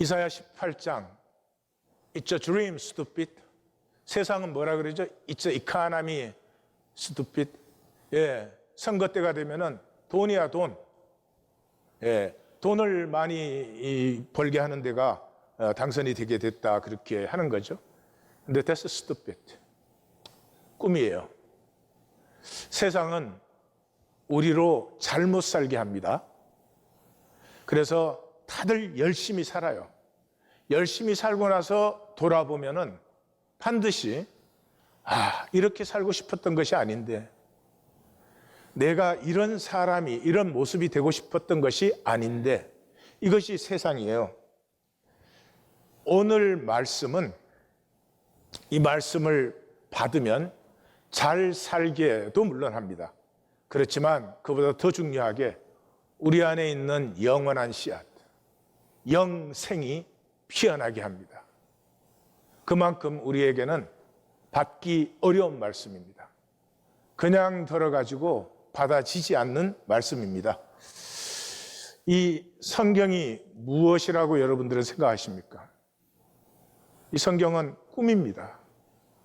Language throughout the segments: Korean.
이사야 18장 It's a dream, stupid. 세상은 뭐라 그러죠? It's a economy, stupid. 예, 선거 때가 되면은 돈이야 돈. 예, 돈을 많이 벌게 하는 데가 당선이 되게 됐다 그렇게 하는 거죠. 근데 that's stupid. 꿈이에요. 세상은 우리로 잘못 살게 합니다. 그래서 다들 열심히 살아요. 열심히 살고 나서 돌아보면은 반드시 이렇게 살고 싶었던 것이 아닌데, 내가 이런 사람이 이런 모습이 되고 싶었던 것이 아닌데, 이것이 세상이에요. 오늘 말씀은 이 말씀을 받으면 잘 살게도 물론 합니다. 그렇지만 그보다 더 중요하게 우리 안에 있는 영원한 씨앗, 영생이 피어나게 합니다. 그만큼 우리에게는 받기 어려운 말씀입니다. 그냥 들어가지고 받아지지 않는 말씀입니다. 이 성경이 무엇이라고 여러분들은 생각하십니까? 이 성경은 꿈입니다.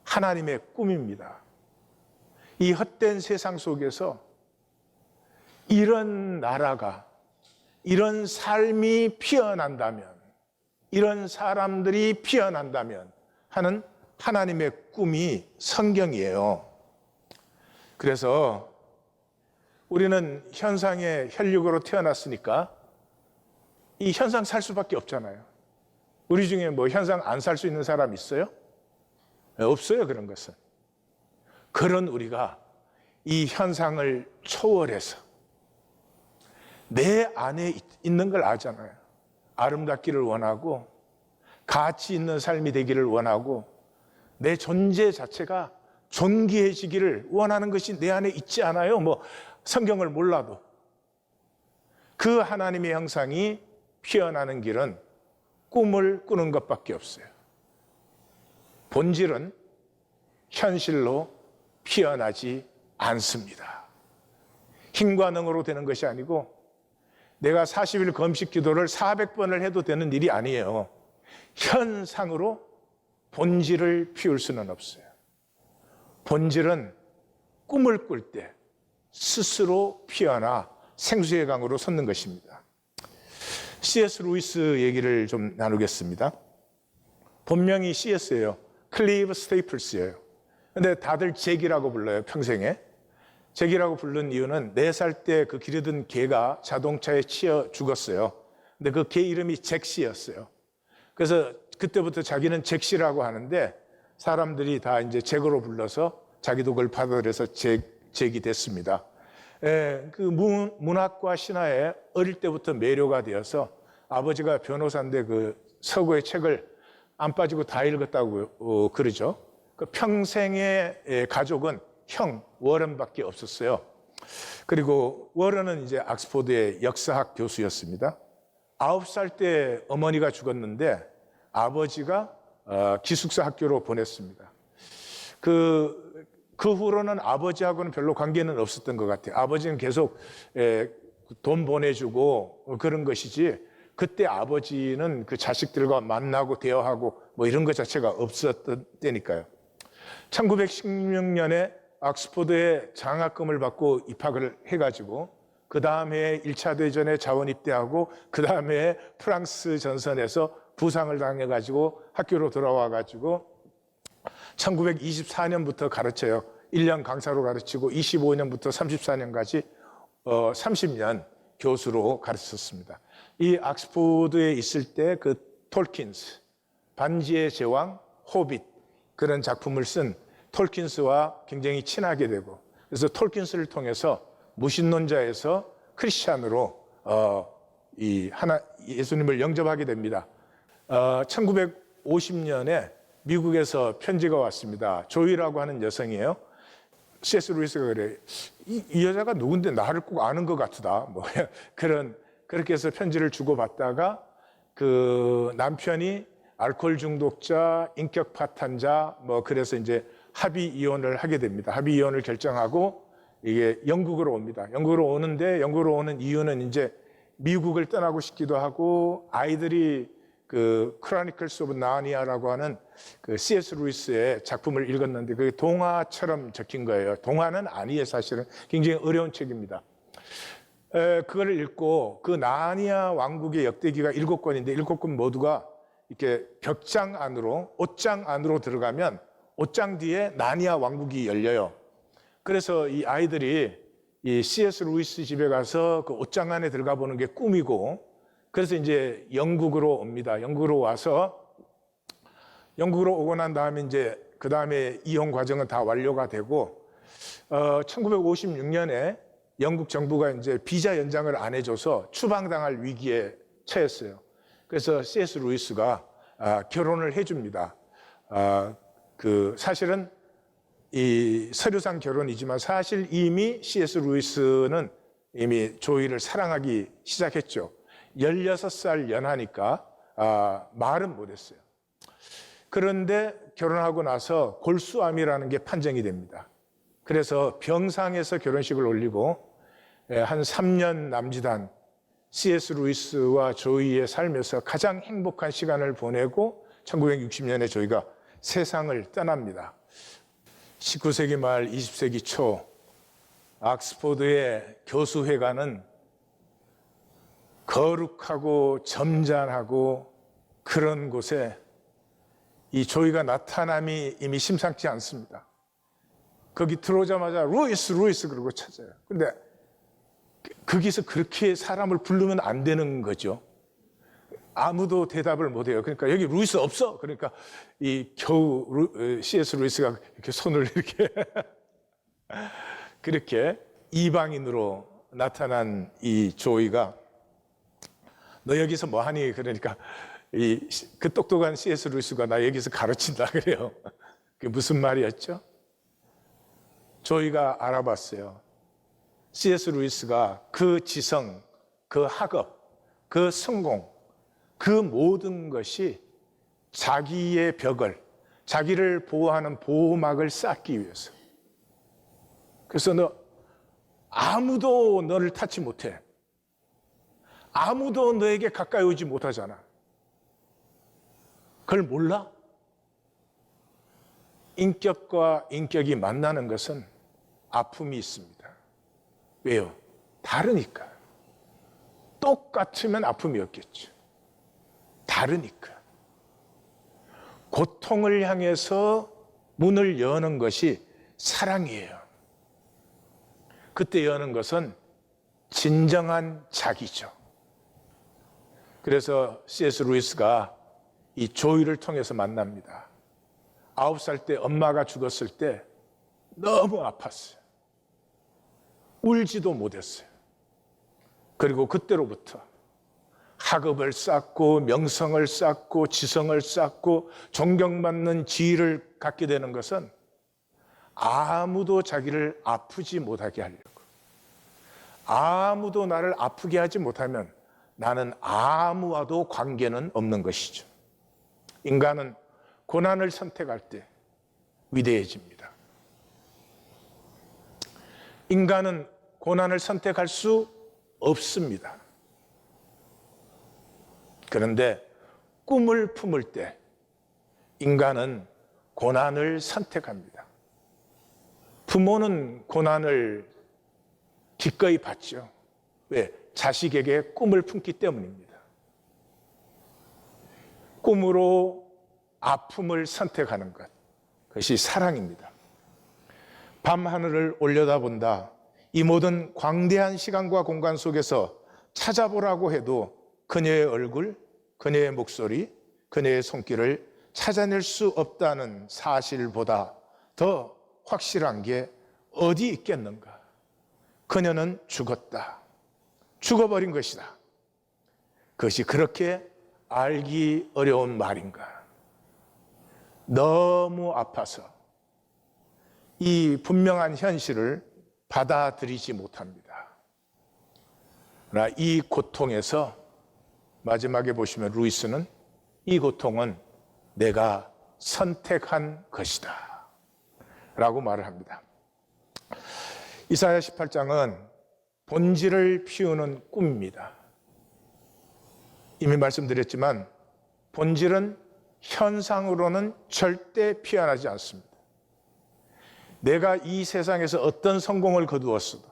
하나님의 꿈입니다. 이 헛된 세상 속에서 이런 나라가, 이런 삶이 피어난다면, 이런 사람들이 피어난다면 하는 하나님의 꿈이 성경이에요. 그래서 우리는 현상의 혈육으로 태어났으니까 이 현상 살 수밖에 없잖아요. 우리 중에 뭐 현상 안 살 수 있는 사람 있어요? 없어요, 그런 것은. 그런 우리가 이 현상을 초월해서 내 안에 있는 걸 아잖아요. 아름답기를 원하고 가치 있는 삶이 되기를 원하고 내 존재 자체가 존귀해지기를 원하는 것이 내 안에 있지 않아요? 뭐 성경을 몰라도. 그 하나님의 형상이 피어나는 길은 꿈을 꾸는 것밖에 없어요. 본질은 현실로 피어나지 않습니다. 힘과 능으로 되는 것이 아니고 내가 40일 금식 기도를 400번을 해도 되는 일이 아니에요. 현상으로 본질을 피울 수는 없어요. 본질은 꿈을 꿀 때 스스로 피어나 생수의 강으로 솟는 것입니다. C.S. 루이스 얘기를 좀 나누겠습니다. 본명이 C.S.예요. 클리브 스테이플스예요. 근데 다들 잭이라고 불러요, 평생에. 잭이라고 부른 이유는 4살 때 그 기르던 개가 자동차에 치여 죽었어요. 근데 그 개 이름이 잭시였어요. 그래서 그때부터 자기는 잭시라고 하는데 사람들이 다 이제 잭으로 불러서 자기도 그걸 받아들여서 잭이 됐습니다. 그 문학과 신화에 어릴 때부터 매료가 되어서 아버지가 변호사인데 그 서구의 책을 안 빠지고 다 읽었다고 그러죠. 그 평생의 가족은 형 워런밖에 없었어요. 그리고 워런은 이제 옥스퍼드의 역사학 교수였습니다. 9살 때 어머니가 죽었는데 아버지가 기숙사 학교로 보냈습니다. 그 후로는 아버지하고는 별로 관계는 없었던 것 같아요. 아버지는 계속 돈 보내주고 그런 것이지 그때 아버지는 그 자식들과 만나고 대화하고 뭐 이런 것 자체가 없었던 때니까요. 1916년에 옥스퍼드에 장학금을 받고 입학을 해가지고 그 다음 해에 1차 대전에 자원 입대하고 그 다음 해에 프랑스 전선에서 부상을 당해가지고 학교로 돌아와가지고 1924년부터 가르쳐요. 1년 강사로 가르치고 25년부터 34년까지 30년 교수로 가르쳤습니다. 이 옥스퍼드에 있을 때 그 톨킨스, 반지의 제왕, 호빗 그런 작품을 쓴 톨킨스와 굉장히 친하게 되고, 그래서 톨킨스를 통해서 무신론자에서 크리스찬으로 예수님을 영접하게 됩니다. 1950년에 미국에서 편지가 왔습니다. 조이라고 하는 여성이에요. C.S. 루이스가 그래, 이 여자가 누군데 나를 꼭 아는 것 같다. 뭐 그렇게 해서 편지를 주고받다가 그 남편이 알코올 중독자, 인격 파탄자, 뭐 그래서 이제 합의 이혼을 하게 됩니다. 합의 이혼을 결정하고 이게 영국으로 옵니다. 영국으로 오는데 영국으로 오는 이유는 이제 미국을 떠나고 싶기도 하고 아이들이 그 크로니클스 오브 나니아라고 하는 그 C.S. 루이스의 작품을 읽었는데 그게 동화처럼 적힌 거예요. 동화는 아니에요, 사실은. 굉장히 어려운 책입니다. 그걸 읽고 그 나니아 왕국의 역대기가 7권인데 7권 모두가 이렇게 벽장 안으로, 옷장 안으로 들어가면 옷장 뒤에 나니아 왕국이 열려요. 그래서 이 아이들이 이 C.S. 루이스 집에 가서 그 옷장 안에 들어가 보는 게 꿈이고, 그래서 이제 영국으로 옵니다. 영국으로 와서, 영국으로 오고 난 다음에 이제 그 다음에 이혼 과정은 다 완료가 되고, 1956년에 영국 정부가 이제 비자 연장을 안 해줘서 추방당할 위기에 처했어요. 그래서 C.S. 루이스가 결혼을 해줍니다. 그 사실은 이 서류상 결혼이지만 사실 이미 C.S. 루이스는 이미 조이를 사랑하기 시작했죠. 16살 연하니까 말은 못했어요. 그런데 결혼하고 나서 골수암이라는 게 판정이 됩니다. 그래서 병상에서 결혼식을 올리고 한 3년 남짓한 C.S. 루이스와 조이의 삶에서 가장 행복한 시간을 보내고 1960년에 조이가 세상을 떠납니다. 19세기 말 20세기 초 옥스포드의 교수회관은 거룩하고 점잖하고 그런 곳에 이 조이가 나타남이 이미 심상치 않습니다. 거기 들어오자마자 루이스 그러고 찾아요. 근데 거기서 그렇게 사람을 부르면 안 되는 거죠. 아무도 대답을 못 해요. 그러니까 여기 루이스 없어. 그러니까 이 겨우 C.S. 루이스가 이렇게 손을 이렇게 그렇게 이방인으로 나타난 이 조이가 너 여기서 뭐 하니? 그러니까 그 똑똑한 C.S. 루이스가 나 여기서 가르친다 그래요. 그게 무슨 말이었죠? 조이가 알아봤어요. C.S. 루이스가 그 지성, 그 학업, 그 성공, 그 모든 것이 자기의 벽을, 자기를 보호하는 보호막을 쌓기 위해서. 그래서 아무도 너를 타치 못해. 아무도 너에게 가까이 오지 못하잖아. 그걸 몰라? 인격과 인격이 만나는 것은 아픔이 있습니다. 왜요? 다르니까. 똑같으면 아픔이 없겠죠. 다르니까. 고통을 향해서 문을 여는 것이 사랑이에요. 그때 여는 것은 진정한 자기죠. 그래서 C.S. 루이스가 이 조이를 통해서 만납니다. 9살 때 엄마가 죽었을 때 너무 아팠어요. 울지도 못했어요. 그리고 그때로부터 학업을 쌓고 명성을 쌓고 지성을 쌓고 존경받는 지위를 갖게 되는 것은 아무도 자기를 아프지 못하게 하려고, 아무도 나를 아프게 하지 못하면 나는 아무와도 관계는 없는 것이죠. 인간은 고난을 선택할 때 위대해집니다. 인간은 고난을 선택할 수 없습니다. 그런데 꿈을 품을 때 인간은 고난을 선택합니다. 부모는 고난을 기꺼이 받죠. 왜? 자식에게 꿈을 품기 때문입니다. 꿈으로 아픔을 선택하는 것, 그것이 사랑입니다. 밤하늘을 올려다본다. 이 모든 광대한 시간과 공간 속에서 찾아보라고 해도 그녀의 얼굴, 그녀의 목소리, 그녀의 손길을 찾아낼 수 없다는 사실보다 더 확실한 게 어디 있겠는가? 그녀는 죽었다. 죽어버린 것이다. 그것이 그렇게 알기 어려운 말인가? 너무 아파서 이 분명한 현실을 받아들이지 못합니다. 그러나 이 고통에서 마지막에 보시면 루이스는 이 고통은 내가 선택한 것이다 라고 말을 합니다. 이사야 18장은 본질을 피우는 꿈입니다. 이미 말씀드렸지만 본질은 현상으로는 절대 피어나지 않습니다. 내가 이 세상에서 어떤 성공을 거두었어도,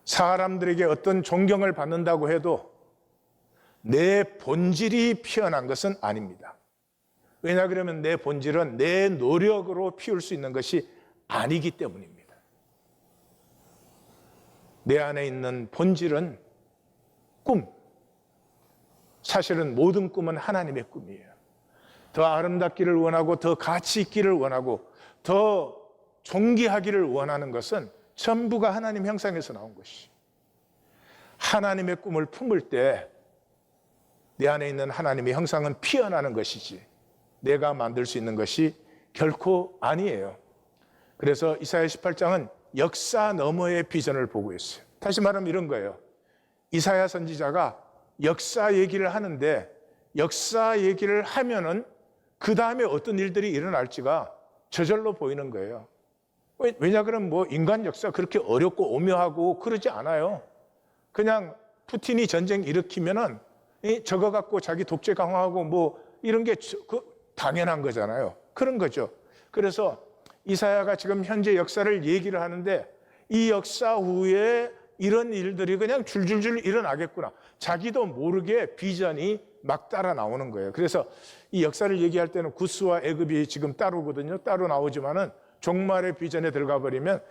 사람들에게 어떤 존경을 받는다고 해도 내 본질이 피어난 것은 아닙니다. 왜냐 그러면 내 본질은 내 노력으로 피울 수 있는 것이 아니기 때문입니다. 내 안에 있는 본질은 꿈. 사실은 모든 꿈은 하나님의 꿈이에요. 더 아름답기를 원하고 더 가치 있기를 원하고 더 존귀하기를 원하는 것은 전부가 하나님 형상에서 나온 것이. 하나님의 꿈을 품을 때 내 안에 있는 하나님의 형상은 피어나는 것이지 내가 만들 수 있는 것이 결코 아니에요. 그래서 이사야 18장은 역사 너머의 비전을 보고 있어요. 다시 말하면 이런 거예요. 이사야 선지자가 역사 얘기를 하는데 역사 얘기를 하면은 그 다음에 어떤 일들이 일어날지가 저절로 보이는 거예요. 왜냐 그러면 뭐 인간 역사 그렇게 어렵고 오묘하고 그러지 않아요. 그냥 푸틴이 전쟁 일으키면은 저거 갖고 자기 독재 강화하고 뭐 이런 게 당연한 거잖아요. 그런 거죠. 그래서 이사야가 지금 현재 역사를 얘기를 하는데 이 역사 후에 이런 일들이 그냥 줄줄줄 일어나겠구나. 자기도 모르게 비전이 막 따라 나오는 거예요. 그래서 이 역사를 얘기할 때는 구스와 애굽이 지금 따로거든요. 따로 나오지만은 종말의 비전에 들어가 버리면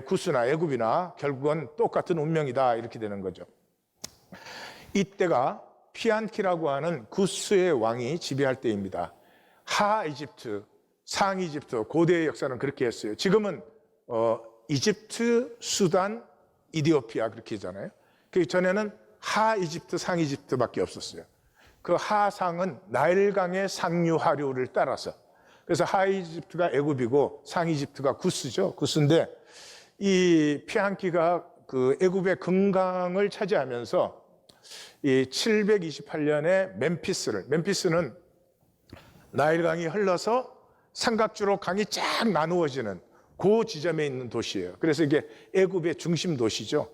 구스나 애굽이나 결국은 똑같은 운명이다 이렇게 되는 거죠. 이때가 피안키라고 하는 구스의 왕이 지배할 때입니다. 하 이집트, 상 이집트, 고대의 역사는 그렇게 했어요. 지금은 이집트, 수단, 이디오피아 그렇게 하잖아요. 그 전에는 하 이집트, 상 이집트밖에 없었어요. 그 하상은 나일강의 상류 하류를 따라서, 그래서 하 이집트가 애굽이고 상 이집트가 구스죠. 구스인데 이 피안키가 그 애굽의 금강을 차지하면서 이 728년에 멤피스는 나일강이 흘러서 삼각주로 강이 쫙 나누어지는 그 지점에 있는 도시예요. 그래서 이게 애굽의 중심 도시죠.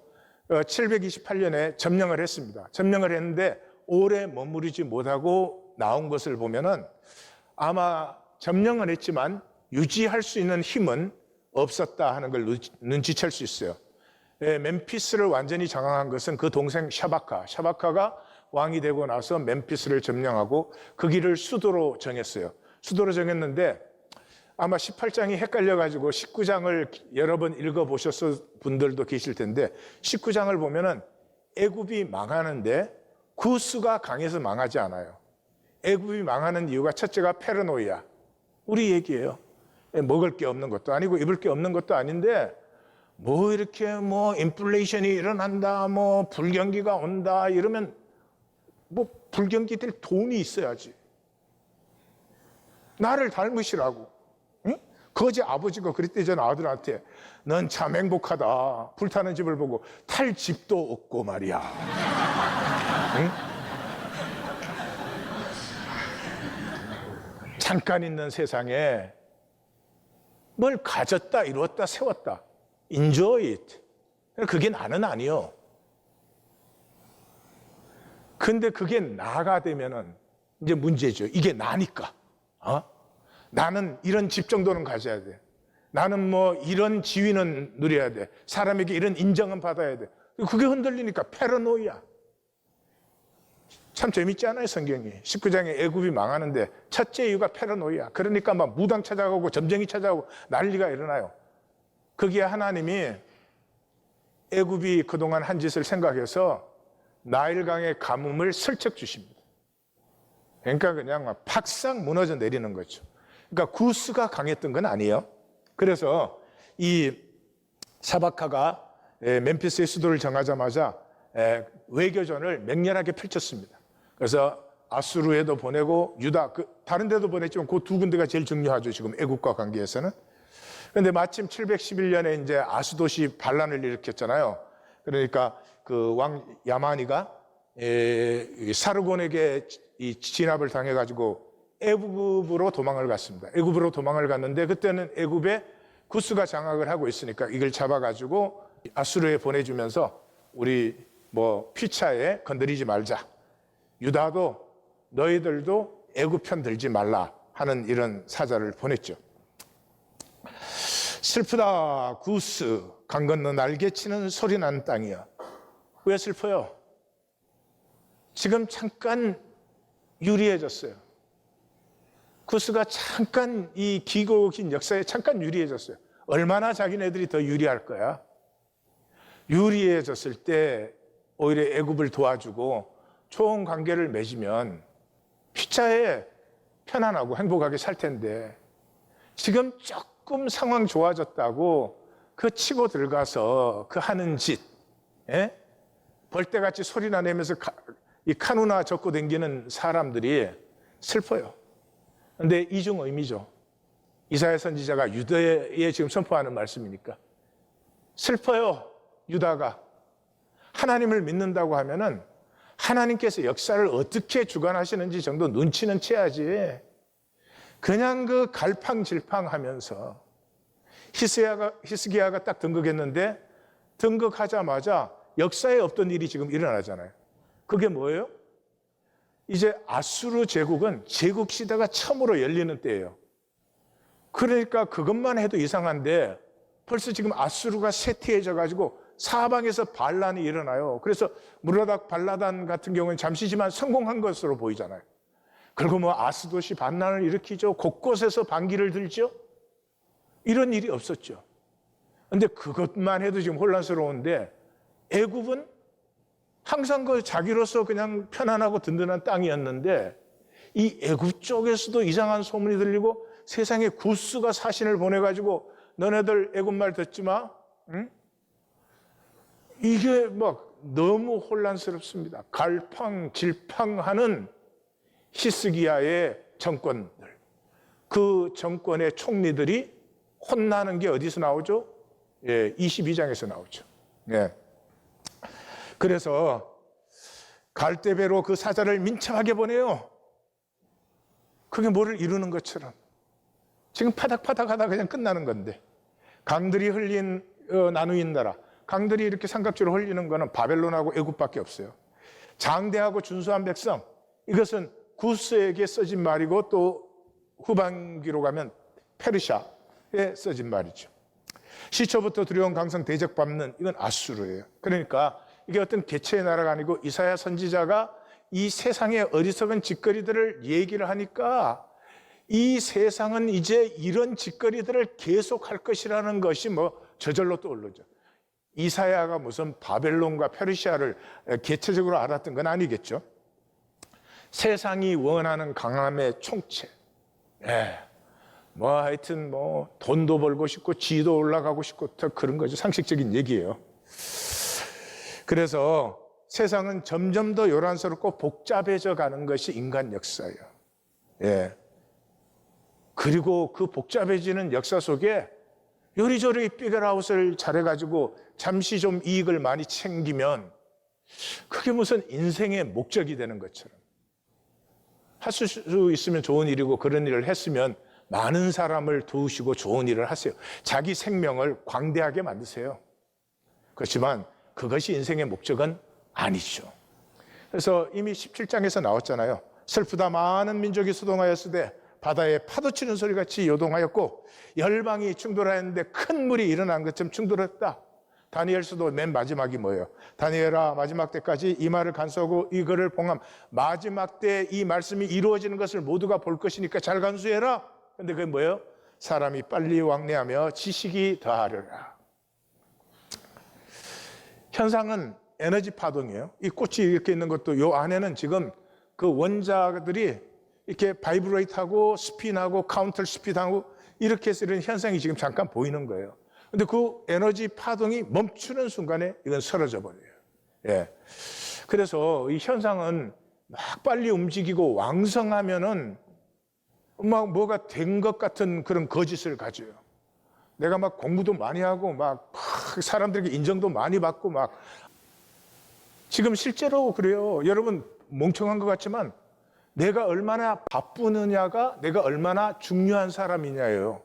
728년에 점령을 했습니다. 점령을 했는데 오래 머무르지 못하고 나온 것을 보면은 아마 점령은 했지만 유지할 수 있는 힘은 없었다 하는 걸 눈치챌 수 있어요. 멤피스를 완전히 장악한 것은 그 동생 샤바카가 왕이 되고 나서 멤피스를 점령하고 그 길을 수도로 정했어요. 수도로 정했는데 아마 18장이 헷갈려가지고 19장을 여러 번 읽어보셨을 분들도 계실 텐데 19장을 보면은 애굽이 망하는데 구스가 강해서 망하지 않아요. 애굽이 망하는 이유가 첫째가 페르노이아, 우리 얘기예요. 먹을 게 없는 것도 아니고 입을 게 없는 것도 아닌데 뭐 이렇게 뭐 인플레이션이 일어난다, 뭐 불경기가 온다 이러면 뭐 불경기 될 돈이 있어야지. 나를 닮으시라고. 응? 거제 아버지가 그랬대잖아. 아들한테 넌 참 행복하다. 불타는 집을 보고 탈 집도 없고 말이야. 응? 잠깐 있는 세상에 뭘 가졌다 이뤘다 세웠다. Enjoy it. 그게 나는 아니요. 근데 그게 나가 되면은 이제 문제죠. 이게 나니까. 나는 이런 집 정도는 가져야 돼. 나는 뭐 이런 지위는 누려야 돼. 사람에게 이런 인정은 받아야 돼. 그게 흔들리니까 페르노이아. 참 재밌지 않아요, 성경이. 19장에 애굽이 망하는데 첫째 이유가 페르노이아. 그러니까 막 무당 찾아가고 점쟁이 찾아가고 난리가 일어나요. 거기에 하나님이 애굽이 그동안 한 짓을 생각해서 나일강의 가뭄을 슬쩍 주십니다. 그러니까 그냥 막 팍싹 무너져 내리는 거죠. 그러니까 구스가 강했던 건 아니에요. 그래서 이 샤바카가 멤피스의 수도를 정하자마자 외교전을 맹렬하게 펼쳤습니다. 그래서 아수르에도 보내고 유다, 다른 데도 보냈지만 그 두 군데가 제일 중요하죠. 지금 애국과 관계에서는. 그런데 마침 711년에 이제 아수도시 반란을 일으켰잖아요. 그러니까 그 왕 야마니가 사르곤에게 이 진압을 당해가지고 애굽으로 도망을 갔습니다. 애굽으로 도망을 갔는데 그때는 애굽에 구스가 장악을 하고 있으니까 이걸 잡아가지고 아수르에 보내주면서 우리 뭐 피차에 건드리지 말자. 유다도 너희들도 애굽 편 들지 말라 하는 이런 사자를 보냈죠. 슬프다 구스, 강 건너 날개치는 소리 나는 땅이야. 왜 슬퍼요? 지금 잠깐 유리해졌어요. 구스가 잠깐 이 길고 긴 역사에 잠깐 유리해졌어요. 얼마나 자기네들이 더 유리할 거야? 유리해졌을 때 오히려 애굽을 도와주고 좋은 관계를 맺으면 피차에 편안하고 행복하게 살 텐데, 지금 조금 상황 좋아졌다고 그 치고 들어가서 그 하는 짓, 벌떼같이 소리나 내면서 이 카누나 젓고 다니는 사람들이 슬퍼요. 그런데 이중 의미죠. 이사야 선지자가 유다에 지금 선포하는 말씀이니까. 슬퍼요, 유다가. 하나님을 믿는다고 하면은 하나님께서 역사를 어떻게 주관하시는지 정도 눈치는 채야지, 그냥 그 갈팡질팡하면서. 히스기야가 딱 등극했는데 등극하자마자 역사에 없던 일이 지금 일어나잖아요. 그게 뭐예요? 이제 아수르 제국은 제국 시대가 처음으로 열리는 때예요. 그러니까 그것만 해도 이상한데 벌써 지금 아수르가 쇠퇴해져 가지고 사방에서 반란이 일어나요. 그래서 무라닥 발라단 같은 경우는 잠시지만 성공한 것으로 보이잖아요. 그리고 뭐 아스돗이 반란을 일으키죠. 곳곳에서 반기를 들죠. 이런 일이 없었죠. 그런데 그것만 해도 지금 혼란스러운데, 애굽은 항상 그 자기로서 그냥 편안하고 든든한 땅이었는데 이 애굽 쪽에서도 이상한 소문이 들리고 세상에 구스가 사신을 보내가지고 너네들 애굽 말 듣지 마. 응? 이게 막 너무 혼란스럽습니다. 갈팡질팡하는 히스기야의 정권들, 그 정권의 총리들이 혼나는 게 어디서 나오죠? 22장에서 나오죠. 그래서 갈대배로 그 사자를 민첩하게 보내요. 그게 뭐를 이루는 것처럼. 지금 파닥파닥 하다 그냥 끝나는 건데, 강들이 흘린 나누인 나라, 강들이 이렇게 삼각지로 흘리는 거는 바벨론하고 애굽밖에 없어요. 장대하고 준수한 백성, 이것은 구스에게 써진 말이고 또 후반기로 가면 페르시아에 써진 말이죠. 시초부터 두려운 강성 대적받는, 이건 아수르예요. 그러니까 이게 어떤 개체의 나라가 아니고 이사야 선지자가 이 세상의 어리석은 짓거리들을 얘기를 하니까 이 세상은 이제 이런 짓거리들을 계속할 것이라는 것이 뭐 저절로 떠오르죠. 이사야가 무슨 바벨론과 페르시아를 개체적으로 알았던 건 아니겠죠. 세상이 원하는 강함의 총체. 뭐 하여튼 뭐 돈도 벌고 싶고 지도 올라가고 싶고 그런 거죠. 상식적인 얘기예요. 그래서 세상은 점점 더 요란스럽고 복잡해져 가는 것이 인간 역사예요. 그리고 그 복잡해지는 역사 속에 요리조리 피겨라웃을 잘해가지고 잠시 좀 이익을 많이 챙기면 그게 무슨 인생의 목적이 되는 것처럼. 할 수 있으면 좋은 일이고 그런 일을 했으면 많은 사람을 도우시고 좋은 일을 하세요. 자기 생명을 광대하게 만드세요. 그렇지만 그것이 인생의 목적은 아니죠. 그래서 이미 17장에서 나왔잖아요. 슬프다 많은 민족이 소동하였으되 바다에 파도치는 소리같이 요동하였고 열방이 충돌하였는데 큰 물이 일어난 것처럼 충돌했다. 다니엘서도 맨 마지막이 뭐예요? 다니엘아 마지막 때까지 이 말을 간수하고 이거를 봉함. 마지막 때 이 말씀이 이루어지는 것을 모두가 볼 것이니까 잘 간수해라. 근데 그게 뭐예요? 사람이 빨리 왕래하며 지식이 더하리라. 현상은 에너지 파동이에요. 이 꽃이 이렇게 있는 것도 요 안에는 지금 그 원자들이 이렇게 바이브레이트하고 스핀하고 카운터 스피드하고 이렇게 해서 이런 현상이 지금 잠깐 보이는 거예요. 근데 그 에너지 파동이 멈추는 순간에 이건 사라져 버려요. 그래서 이 현상은 막 빨리 움직이고 왕성하면은 막 뭐가 된 것 같은 그런 거짓을 가져요. 내가 막 공부도 많이 하고 막 사람들에게 인정도 많이 받고 막 지금 실제로 그래요. 여러분 멍청한 것 같지만 내가 얼마나 바쁘느냐가 내가 얼마나 중요한 사람이냐예요.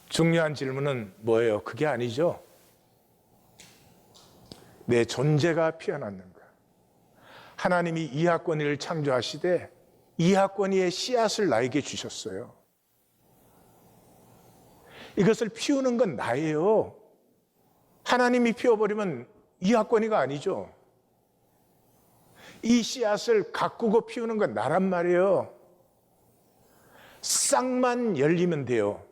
중요한 질문은 뭐예요? 그게 아니죠. 내 존재가 피어났는가? 하나님이 이하권을 창조하시되 이하권이의 씨앗을 나에게 주셨어요. 이것을 피우는 건 나예요. 하나님이 피워버리면 이하권이가 아니죠. 이 씨앗을 가꾸고 피우는 건 나란 말이에요. 싹만 열리면 돼요.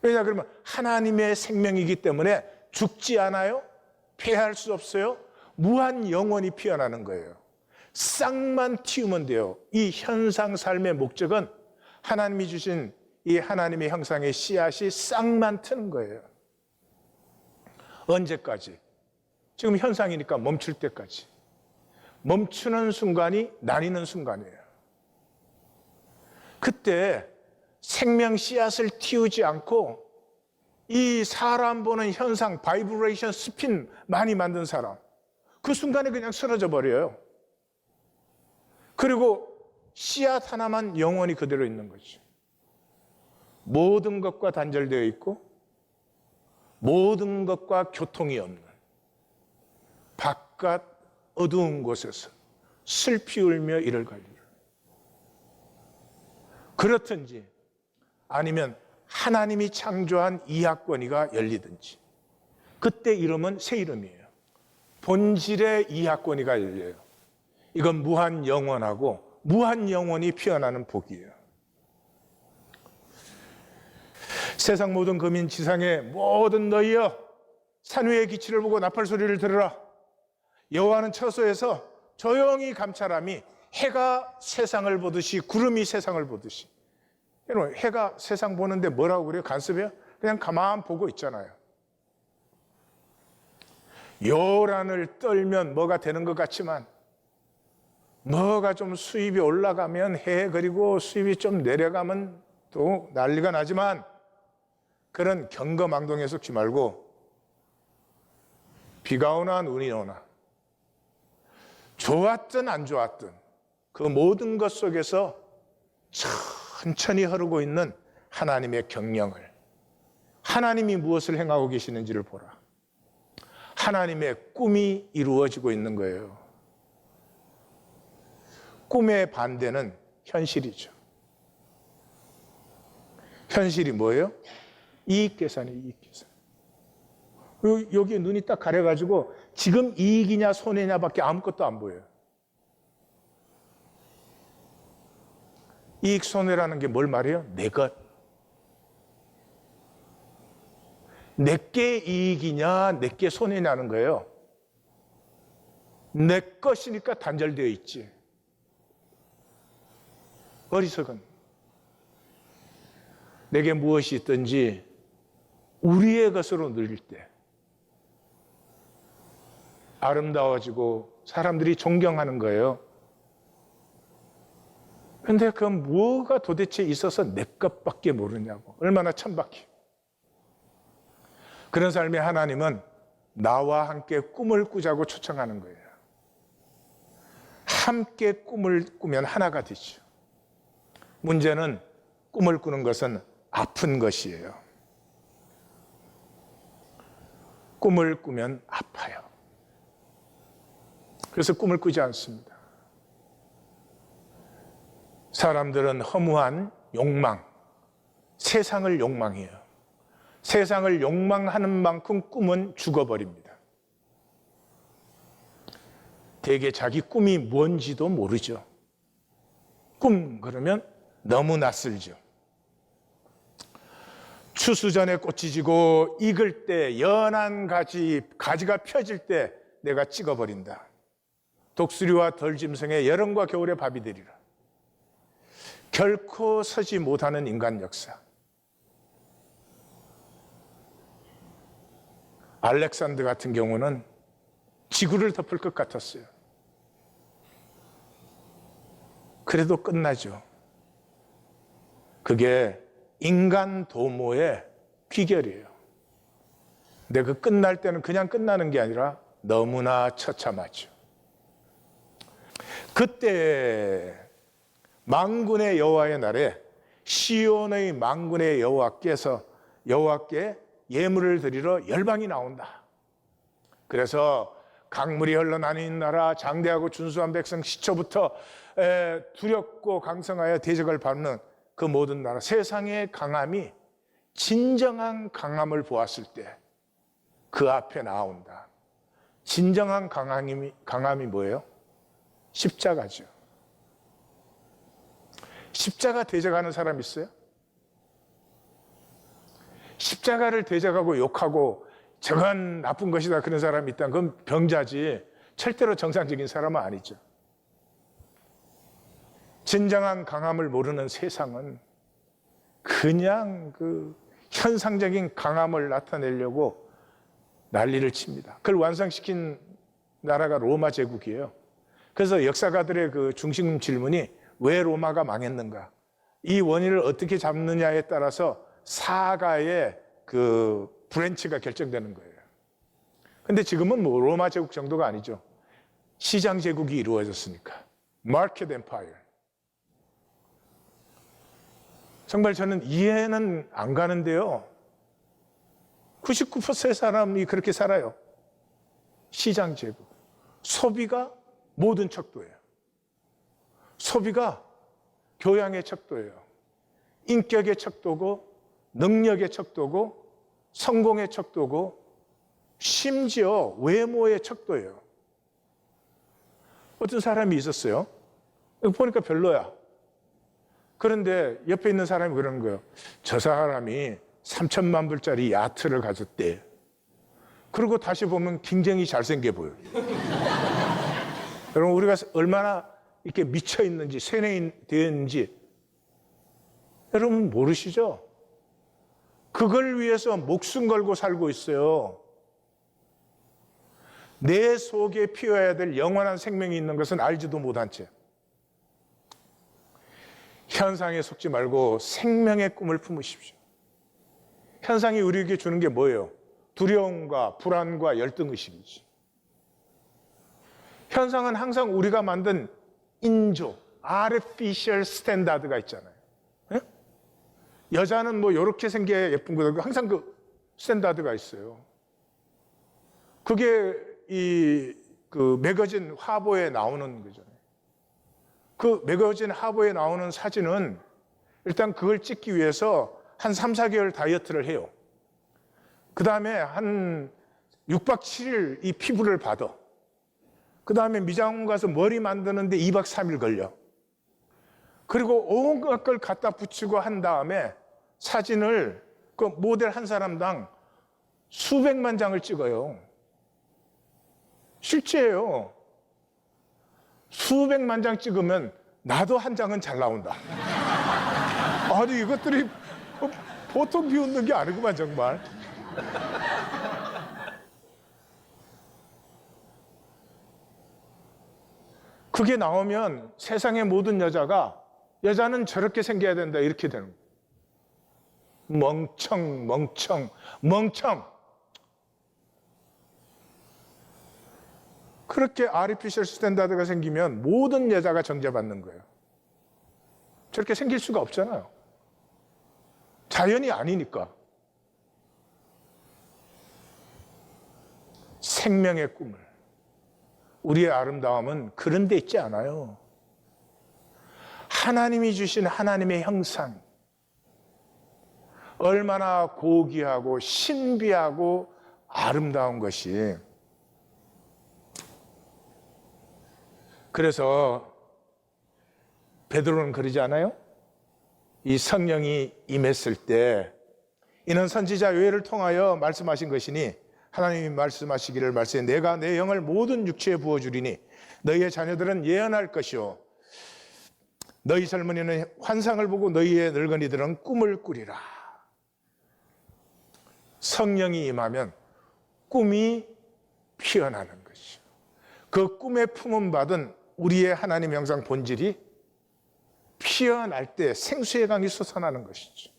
왜냐 그러면 하나님의 생명이기 때문에 죽지 않아요. 폐할 수 없어요. 무한 영원히 피어나는 거예요. 싹만 틔우면 돼요. 이 현상 삶의 목적은 하나님이 주신 이 하나님의 형상의 씨앗이 싹만 트는 거예요. 언제까지? 지금 현상이니까 멈출 때까지. 멈추는 순간이 나뉘는 순간이에요. 그때 생명 씨앗을 틔우지 않고 이 사람 보는 현상, 바이브레이션, 스핀 많이 만든 사람, 그 순간에 그냥 쓰러져 버려요. 그리고 씨앗 하나만 영원히 그대로 있는 거죠. 모든 것과 단절되어 있고 모든 것과 교통이 없는 바깥 어두운 곳에서 슬피 울며 이를 갈리라. 그렇든지 아니면 하나님이 창조한 이하권이가 열리든지, 그때 이름은 새 이름이에요. 본질의 이하권이가 열려요. 이건 무한 영원하고 무한 영원히 피어나는 복이에요. 세상 모든 거민 지상의 모든 너희여, 산 위의 기치를 보고 나팔 소리를 들으라. 여호와는 처소에서 조용히 감찰함이 해가 세상을 보듯이 구름이 세상을 보듯이. 여러분, 해가 세상 보는데 뭐라고 그래요? 간섭이요? 그냥 가만 보고 있잖아요. 요란을 떨면 뭐가 되는 것 같지만, 뭐가 좀 수입이 올라가면 해, 그리고 수입이 좀 내려가면 또 난리가 나지만, 그런 경거망동에 속지 말고 비가 오나 눈이 오나 좋았든 안 좋았든 그 모든 것 속에서 천천히 흐르고 있는 하나님의 경영을, 하나님이 무엇을 행하고 계시는지를 보라. 하나님의 꿈이 이루어지고 있는 거예요. 꿈의 반대는 현실이죠. 현실이 뭐예요? 이익계산이에요. 이익계산. 여기 눈이 딱 가려가지고 지금 이익이냐 손해냐밖에 아무것도 안 보여요. 이익 손해라는 게 뭘 말해요? 내 것. 내게 이익이냐 내게 손해냐는 거예요. 내 것이니까 단절되어 있지. 어리석은. 내게 무엇이 있든지 우리의 것으로 누릴 때 아름다워지고 사람들이 존경하는 거예요. 근데 그 뭐가 도대체 있어서 내 것밖에 모르냐고. 얼마나 천박해. 그런 삶의 하나님은 나와 함께 꿈을 꾸자고 초청하는 거예요. 함께 꿈을 꾸면 하나가 되죠. 문제는 꿈을 꾸는 것은 아픈 것이에요. 꿈을 꾸면 아파요. 그래서 꿈을 꾸지 않습니다. 사람들은 허무한 욕망, 세상을 욕망해요. 세상을 욕망하는 만큼 꿈은 죽어버립니다. 대개 자기 꿈이 뭔지도 모르죠. 꿈 그러면 너무 낯설죠. 추수전에 꽃이 지고 익을 때 연한 가지가 펴질 때 내가 찍어버린다. 독수리와 덜짐승의 여름과 겨울의 밥이 되리라. 결코 서지 못하는 인간 역사. 알렉산더 같은 경우는 지구를 덮을 것 같았어요. 그래도 끝나죠. 그게 인간 도모의 귀결이에요. 근데 그 끝날 때는 그냥 끝나는 게 아니라 너무나 처참하죠. 그때 만군의 여호와의 날에 시온의 만군의 여호와께 예물을 드리러 열방이 나온다. 그래서 강물이 흘러나는 나라, 장대하고 준수한 백성, 시초부터 두렵고 강성하여 대적을 밟는 그 모든 나라, 세상의 강함이 진정한 강함을 보았을 때 그 앞에 나온다. 진정한 강함이 뭐예요? 십자가죠. 십자가 대적하는 사람 있어요? 십자가를 대적하고 욕하고 저건 나쁜 것이다 그런 사람이 있다면 그건 병자지 절대로 정상적인 사람은 아니죠. 진정한 강함을 모르는 세상은 그냥 그 현상적인 강함을 나타내려고 난리를 칩니다. 그걸 완성시킨 나라가 로마 제국이에요. 그래서 역사가들의 그 중심 질문이 왜 로마가 망했는가? 이 원인을 어떻게 잡느냐에 따라서 사가의 그 브랜치가 결정되는 거예요. 근데 지금은 뭐 로마 제국 정도가 아니죠. 시장 제국이 이루어졌으니까. 마켓 엠파이어. 정말 저는 이해는 안 가는데요. 99%의 사람이 그렇게 살아요. 시장 제국. 소비가 모든 척도예요. 소비가 교양의 척도예요. 인격의 척도고 능력의 척도고 성공의 척도고 심지어 외모의 척도예요. 어떤 사람이 있었어요. 보니까 별로야. 그런데 옆에 있는 사람이 그러는 거예요. 저 사람이 3천만 불짜리 야트를 가졌대. 그리고 다시 보면 굉장히 잘생겨 보여요. 여러분, 우리가 얼마나 이렇게 미쳐 있는지, 세뇌되어 있는지 여러분 모르시죠? 그걸 위해서 목숨 걸고 살고 있어요. 내 속에 피어야 될 영원한 생명이 있는 것은 알지도 못한 채 현상에 속지 말고 생명의 꿈을 품으십시오. 현상이 우리에게 주는 게 뭐예요? 두려움과 불안과 열등의식이지. 현상은 항상 우리가 만든 인조, artificial 스탠다드가 있잖아요. 예? 여자는 뭐 이렇게 생겨야 예쁜 거다. 항상 그 스탠다드가 있어요. 그게 그 매거진 화보에 나오는 거잖아요. 그 매거진 화보에 나오는 사진은 일단 그걸 찍기 위해서 한 3, 4개월 다이어트를 해요. 그 다음에 한 6박 7일 이 피부를 받아. 그 다음에 미장원 가서 머리 만드는데 2박 3일 걸려. 그리고 온갖 걸 갖다 붙이고 한 다음에 사진을 그 모델 한 사람당 수백만 장을 찍어요. 실제예요. 수백만 장 찍으면 나도 한 장은 잘 나온다. 아니 이것들이 보통 비웃는 게 아니구만 정말. 그게 나오면 세상의 모든 여자는 저렇게 생겨야 된다 이렇게 되는 거예요. 멍청. 그렇게 아티피셜 스탠다드가 생기면 모든 여자가 정죄받는 거예요. 저렇게 생길 수가 없잖아요. 자연이 아니니까. 생명의 꿈을. 우리의 아름다움은 그런 데 있지 않아요. 하나님이 주신 하나님의 형상. 얼마나 고귀하고 신비하고 아름다운 것이. 그래서 베드로는 그러지 않아요? 이 성령이 임했을 때 이는 선지자 요엘을 통하여 말씀하신 것이니 하나님이 말씀하시기를 말씀해 내가 내 영을 모든 육체에 부어주리니 너희의 자녀들은 예언할 것이요 너희 젊은이는 환상을 보고 너희의 늙은이들은 꿈을 꾸리라. 성령이 임하면 꿈이 피어나는 것이요. 그 꿈에 품음받은 우리의 하나님 형상 본질이 피어날 때 생수의 강이 솟아나는 것이죠.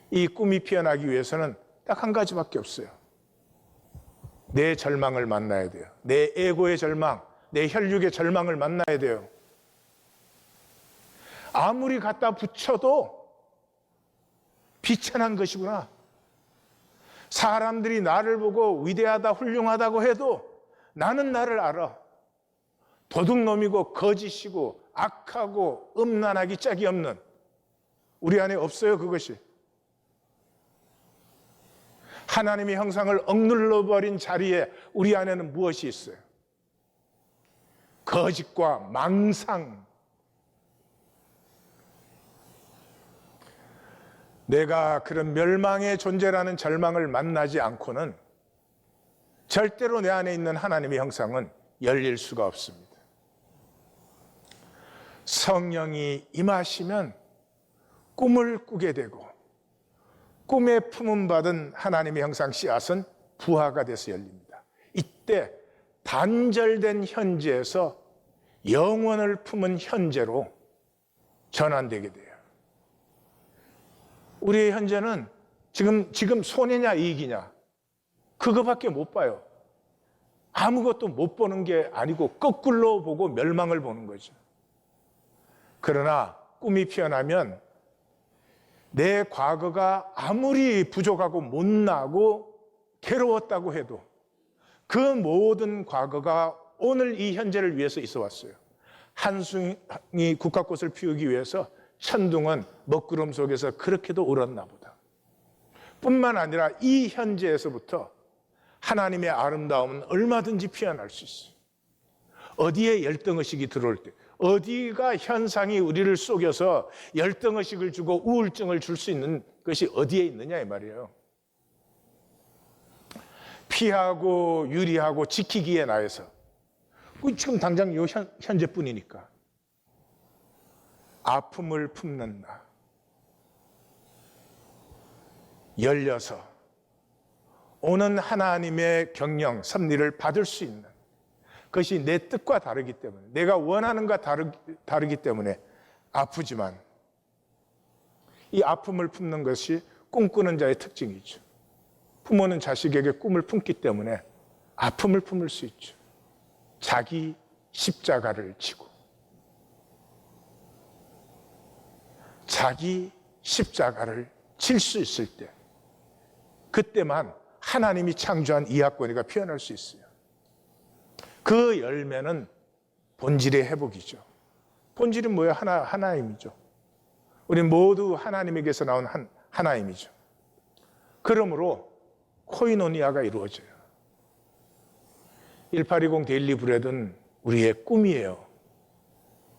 이 꿈이 피어나기 위해서는 딱 한 가지밖에 없어요. 내 절망을 만나야 돼요. 내 에고의 절망, 내 혈육의 절망을 만나야 돼요. 아무리 갖다 붙여도 비천한 것이구나. 사람들이 나를 보고 위대하다, 훌륭하다고 해도 나는 나를 알아. 도둑놈이고 거짓이고 악하고 음란하기 짝이 없는 우리 안에 없어요, 그것이. 하나님의 형상을 억눌러버린 자리에 우리 안에는 무엇이 있어요? 거짓과 망상. 내가 그런 멸망의 존재라는 절망을 만나지 않고는 절대로 내 안에 있는 하나님의 형상은 열릴 수가 없습니다. 성령이 임하시면 꿈을 꾸게 되고 꿈에 품음받은 하나님의 형상 씨앗은 부화가 돼서 열립니다. 이때 단절된 현재에서 영원을 품은 현재로 전환되게 돼요. 우리의 현재는 지금 손해냐 이익이냐 그거밖에 못 봐요. 아무것도 못 보는 게 아니고 거꾸로 보고 멸망을 보는 거죠. 그러나 꿈이 피어나면 내 과거가 아무리 부족하고 못나고 괴로웠다고 해도 그 모든 과거가 오늘 이 현재를 위해서 있어 왔어요. 한숭이 국화꽃을 피우기 위해서 천둥은 먹구름 속에서 그렇게도 울었나 보다. 뿐만 아니라 이 현재에서부터 하나님의 아름다움은 얼마든지 피어날 수 있어요. 어디에 열등의식이 들어올 때, 어디가 현상이 우리를 속여서 열등의식을 주고 우울증을 줄 수 있는 것이 어디에 있느냐 이 말이에요. 피하고 유리하고 지키기에 나해서 지금 당장 이 현재뿐이니까 아픔을 품는 나 열려서 오는 하나님의 경영, 섭리를 받을 수 있는 그것이 내 뜻과 다르기 때문에 내가 원하는 것과 다르기 때문에 아프지만 이 아픔을 품는 것이 꿈꾸는 자의 특징이죠. 부모는 자식에게 꿈을 품기 때문에 아픔을 품을 수 있죠. 자기 십자가를 지고 자기 십자가를 질 수 있을 때 그때만 하나님이 창조한 이하권이가 피어날 수 있어요. 그 열매는 본질의 회복이죠. 본질은 뭐예요? 하나님이죠. 우리 모두 하나님에게서 나온 하나님이죠. 그러므로 코이노니아가 이루어져요. 1820 데일리 브레드는 우리의 꿈이에요.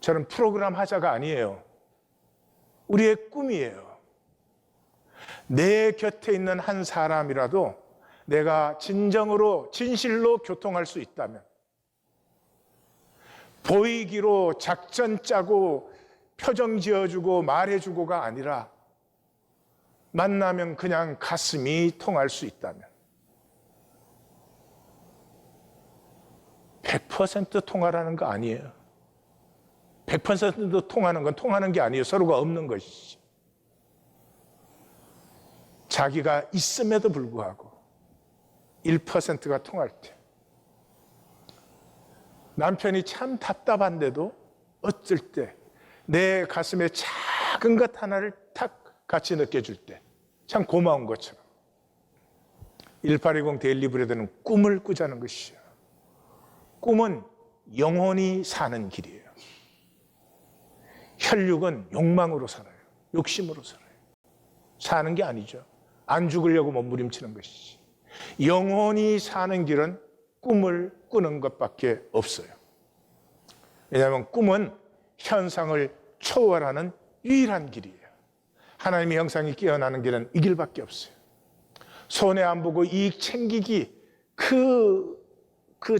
저는 프로그램 하자가 아니에요. 우리의 꿈이에요. 내 곁에 있는 한 사람이라도 내가 진정으로 진실로 교통할 수 있다면 보이기로 작전 짜고 표정 지어주고 말해주고가 아니라 만나면 그냥 가슴이 통할 수 있다면 100% 통하라는 거 아니에요. 100% 통하는 건 통하는 게 아니에요. 서로가 없는 것이지. 자기가 있음에도 불구하고 1%가 통할 때 남편이 참 답답한데도 어쩔 때 내 가슴에 작은 것 하나를 탁 같이 느껴줄 때 참 고마운 것처럼 1820 데일리 브레드는 꿈을 꾸자는 것이에요. 꿈은 영혼이 사는 길이에요. 혈육은 욕망으로 살아요. 욕심으로 살아요. 사는 게 아니죠. 안 죽으려고 몸부림치는 것이지. 영혼이 사는 길은 꿈을 꾸는 것밖에 없어요. 왜냐하면 꿈은 현상을 초월하는 유일한 길이에요. 하나님의 형상이 깨어나는 길은 이 길밖에 없어요. 손해 안 보고 이익 챙기기 그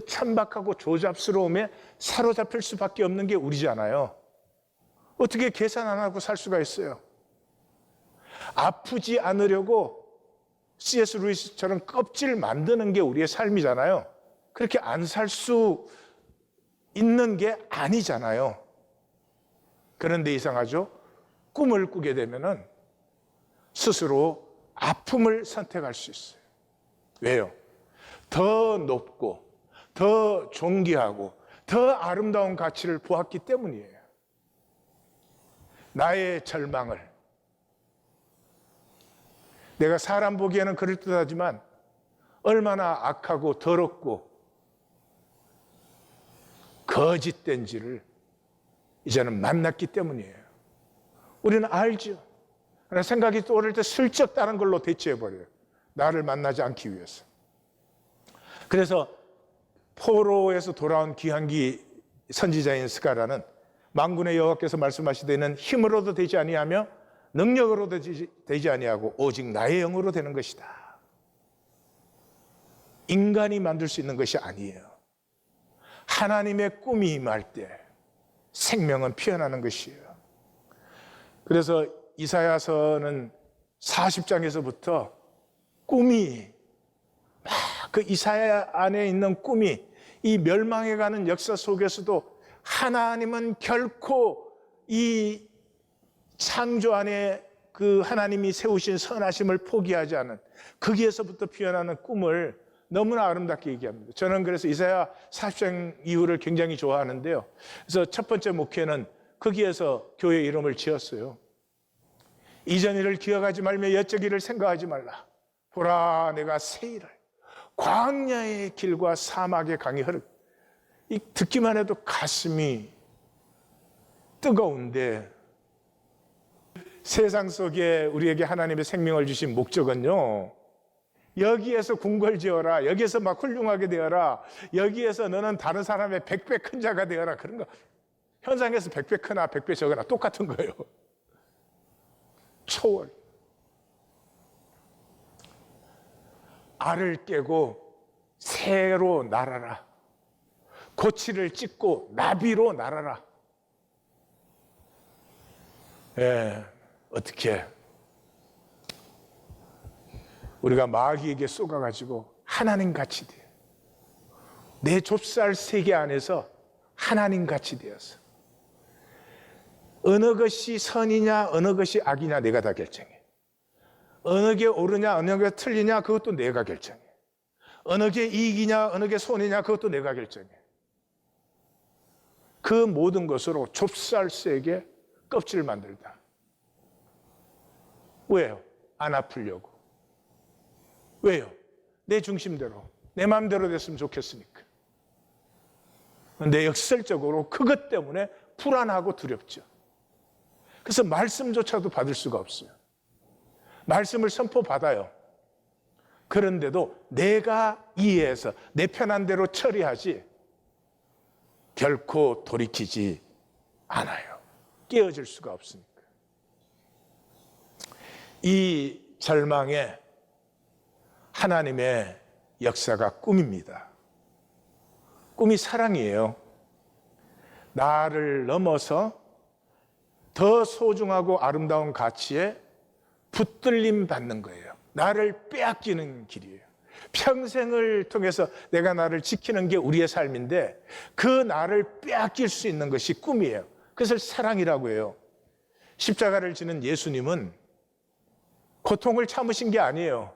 천박하고 조잡스러움에 사로잡힐 수밖에 없는 게 우리잖아요. 어떻게 계산 안 하고 살 수가 있어요? 아프지 않으려고 C.S. 루이스처럼 껍질 만드는 게 우리의 삶이잖아요. 그렇게 안 살 수 있는 게 아니잖아요. 그런데 이상하죠? 꿈을 꾸게 되면은 스스로 아픔을 선택할 수 있어요. 왜요? 더 높고 더 존귀하고 더 아름다운 가치를 보았기 때문이에요. 나의 절망을 내가 사람 보기에는 그럴듯하지만 얼마나 악하고 더럽고 거짓된지를 이제는 만났기 때문이에요. 우리는 알죠. 그러나 생각이 떠오를 때 슬쩍 다른 걸로 대체해버려요. 나를 만나지 않기 위해서. 그래서 포로에서 돌아온 귀한기 선지자인 스가랴는 만군의 여호와께서 말씀하시되는 힘으로도 되지 아니하며 능력으로도 되지 아니하고 오직 나의 영으로 되는 것이다. 인간이 만들 수 있는 것이 아니에요. 하나님의 꿈이 임할 때 생명은 피어나는 것이에요. 그래서 이사야서는 40장에서부터 꿈이 그 이사야 안에 있는 꿈이 이 멸망해가는 역사 속에서도 하나님은 결코 이 창조 안에 그 하나님이 세우신 선하심을 포기하지 않은 거기에서부터 피어나는 꿈을 너무나 아름답게 얘기합니다. 저는 그래서 이사야 40장 이후를 굉장히 좋아하는데요. 그래서 첫 번째 목회는 거기에서 교회 이름을 지었어요. 이전 일을 기억하지 말며 옛적 일을 생각하지 말라. 보라, 내가 새 일을 광야의 길과 사막의 강이 이 듣기만 해도 가슴이 뜨거운데, 세상 속에 우리에게 하나님의 생명을 주신 목적은요, 여기에서 궁궐지어라, 여기에서 막 훌륭하게 되어라, 여기에서 너는 다른 사람의 100배 큰 자가 되어라, 그런 거. 현상에서 100배 크나 100배 적으나 똑같은 거예요. 초월. 알을 깨고 새로 날아라. 고치를 찢고 나비로 날아라. 어떻게 우리가 마귀에게 쏘가가지고 하나님같이 돼요. 내 좁쌀 세계 안에서 하나님같이 되어서 어느 것이 선이냐 어느 것이 악이냐 내가 다 결정해. 어느 게 옳으냐 어느 게 틀리냐 그것도 내가 결정해. 어느 게 이익이냐 어느 게 손이냐 그것도 내가 결정해. 그 모든 것으로 좁쌀 세계 껍질을 만들다. 왜요? 안 아프려고. 왜요? 내 중심대로 내 마음대로 됐으면 좋겠으니까. 근데 역설적으로 그것 때문에 불안하고 두렵죠. 그래서 말씀조차도 받을 수가 없어요. 말씀을 선포받아요. 그런데도 내가 이해해서 내 편한 대로 처리하지 결코 돌이키지 않아요. 깨어질 수가 없으니까. 이 절망에 하나님의 역사가 꿈입니다. 꿈이 사랑이에요. 나를 넘어서 더 소중하고 아름다운 가치에 붙들림 받는 거예요. 나를 빼앗기는 길이에요. 평생을 통해서 내가 나를 지키는 게 우리의 삶인데 그 나를 빼앗길 수 있는 것이 꿈이에요. 그것을 사랑이라고 해요. 십자가를 지는 예수님은 고통을 참으신 게 아니에요.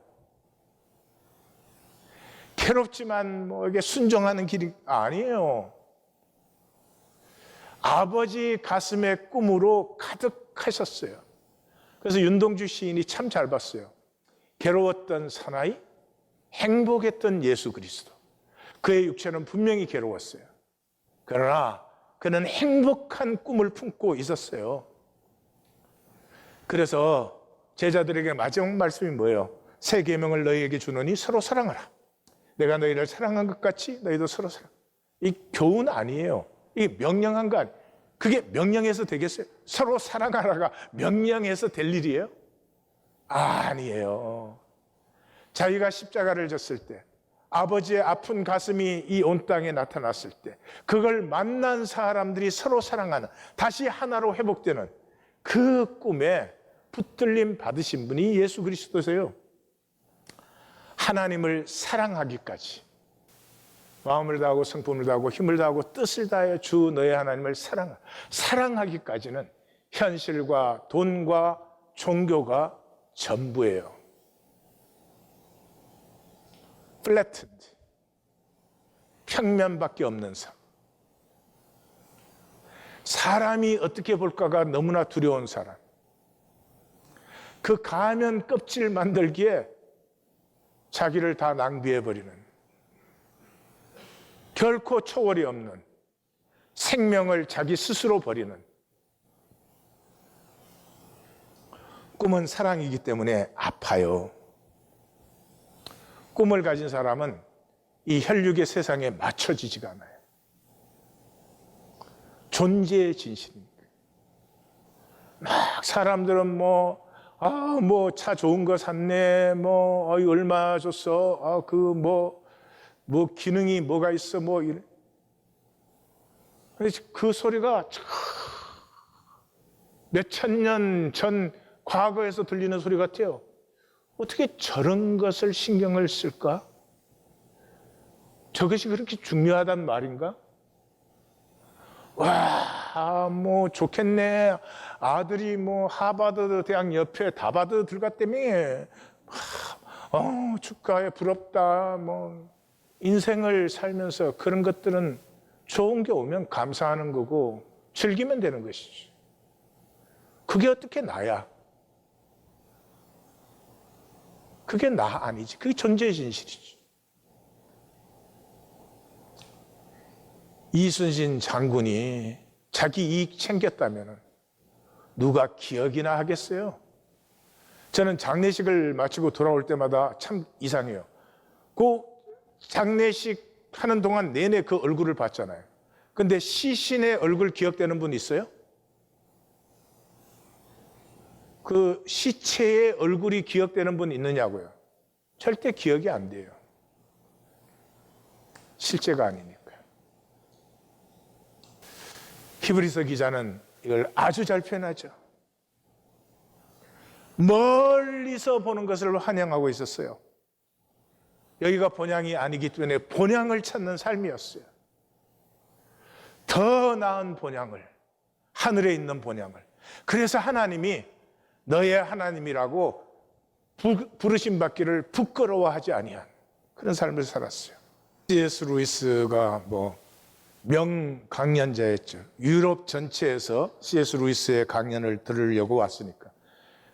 괴롭지만 이게 순종하는 길이 아니에요. 아버지 가슴의 꿈으로 가득하셨어요. 그래서 윤동주 시인이 참 잘 봤어요. 괴로웠던 사나이, 행복했던 예수 그리스도. 그의 육체는 분명히 괴로웠어요. 그러나 그는 행복한 꿈을 품고 있었어요. 그래서 제자들에게 마지막 말씀이 뭐예요? 새 계명을 너희에게 주노니 서로 사랑하라. 내가 너희를 사랑한 것 같이 너희도 서로 사랑. 이 교훈 아니에요. 이게 명령한 거 아니에요. 그게 명령해서 되겠어요? 서로 사랑하라가 명령해서 될 일이에요? 아니에요. 자기가 십자가를 졌을 때, 아버지의 아픈 가슴이 이 온 땅에 나타났을 때, 그걸 만난 사람들이 서로 사랑하는, 다시 하나로 회복되는 그 꿈에 붙들림 받으신 분이 예수 그리스도세요. 하나님을 사랑하기까지, 마음을 다하고 성품을 다하고 힘을 다하고 뜻을 다하여 주 너의 하나님을 사랑하기까지는 현실과 돈과 종교가 전부예요. 플래튼드, 평면밖에 없는 삶. 사람이 어떻게 볼까가 너무나 두려운 사람. 그 가면 껍질 만들기에 자기를 다 낭비해버리는, 결코 초월이 없는, 생명을 자기 스스로 버리는. 꿈은 사랑이기 때문에 아파요. 꿈을 가진 사람은 이 혈육의 세상에 맞춰지지가 않아요. 존재의 진실입니다. 막 사람들은 뭐 차 좋은 거 샀네, 얼마 줬어, 뭐 기능이 뭐가 있어, 이래. 그 소리가 몇천 년 전 과거에서 들리는 소리 같아요. 어떻게 저런 것을 신경을 쓸까? 저것이 그렇게 중요하단 말인가? 와, 뭐 좋겠네. 아들이 하버드 대학 옆에 다바드 들어갔다며. 축하해, 부럽다. 인생을 살면서 그런 것들은 좋은 게 오면 감사하는 거고 즐기면 되는 것이지. 그게 어떻게 나야? 그게 나 아니지. 그게 존재의 진실이지. 이순신 장군이 자기 이익 챙겼다면 누가 기억이나 하겠어요? 저는 장례식을 마치고 돌아올 때마다 참 이상해요. 그 장례식 하는 동안 내내 그 얼굴을 봤잖아요. 근데 시신의 얼굴 기억되는 분 있어요? 그 시체의 얼굴이 기억되는 분 있느냐고요? 절대 기억이 안 돼요. 실제가 아니니까. 히브리서 기자는 이걸 아주 잘 표현하죠. 멀리서 보는 것을 환영하고 있었어요. 여기가 본향이 아니기 때문에 본향을 찾는 삶이었어요. 더 나은 본향을, 하늘에 있는 본향을. 그래서 하나님이 너의 하나님이라고 부르심 받기를 부끄러워하지 아니한 그런 삶을 살았어요. C.S. 루이스가 명강연자였죠. 유럽 전체에서 C.S. 루이스의 강연을 들으려고 왔으니까.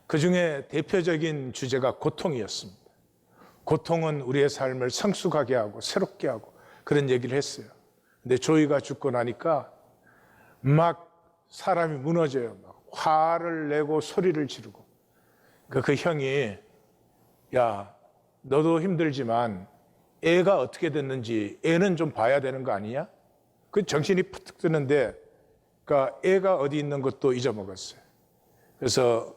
그 중에 대표적인 주제가 고통이었습니다. 고통은 우리의 삶을 성숙하게 하고 새롭게 하고 그런 얘기를 했어요. 근데 조이가 죽고 나니까 막 사람이 무너져요. 막 화를 내고 소리를 지르고. 그 형이 야, 너도 힘들지만 애가 어떻게 됐는지 애는 좀 봐야 되는 거 아니냐? 그 정신이 푸득 뜨는데 그러니까 애가 어디 있는 것도 잊어먹었어요. 그래서